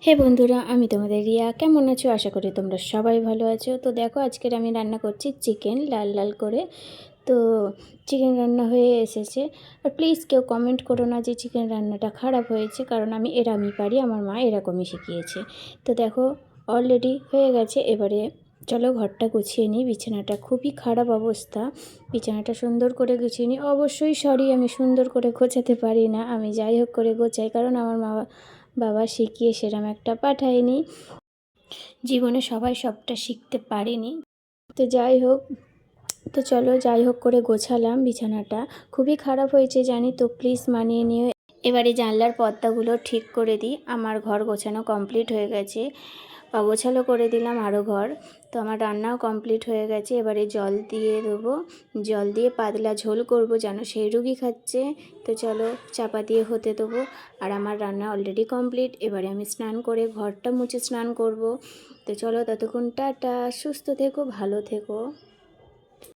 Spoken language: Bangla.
হে বন্ধুরা, আমি তোমাদের রিয়া। কেমন আছো? আশা করি তোমরা সবাই ভালো আছো। তো দেখো, আজকের আমি রান্না করছি চিকেন লাল লাল করে। তো চিকেন রান্না হয়ে এসেছে। আর প্লিজ কেউ কমেন্ট করো না যে চিকেন রান্নাটা খারাপ হয়েছে, কারণ আমি এরমই পারি, আমার মা এরকমই শিখিয়েছে। তো দেখো, অলরেডি হয়ে গেছে। এবারে চলো ঘরটা গুছিয়ে নিই। বিছানাটা খুবই খারাপ অবস্থা, বিছানাটা সুন্দর করে গুছিয়ে নিই। অবশ্যই সরি, আমি সুন্দর করে গোছাতে পারি না। আমি যাই হোক করে গোছাই, কারণ আমার বাবা শিখিয়ে সেরম একটা পাঠায়নি। জীবনে সবাই সবটা শিখতে পারেনি। তো যাই হোক, তো চলো যাই হোক করে গোছালাম। বিছানাটা খুবই খারাপ হয়েছে জানি, তো প্লিজ মানিয়ে নিও। এবারে জানলার পর্দাগুলো ঠিক করে দিই। আমার ঘর গোছানো কমপ্লিট হয়ে গেছে, অগোছালো করে দিলাম আরও ঘর। তো আমার রান্নাও কমপ্লিট হয়ে গেছে। এবারে জল দিয়ে দেবো, জল দিয়ে পাতলা ঝোল করব, যেন সেই রুগী খাচ্ছে। তো চলো চাপা দিয়ে হতে দেবো। আর আমার রান্না অলরেডি কমপ্লিট। এবারে আমি স্নান করে ঘরটা মুছে স্নান করব। তো চলো ততক্ষণ টাটা, সুস্থ থেকো, ভালো থেকো।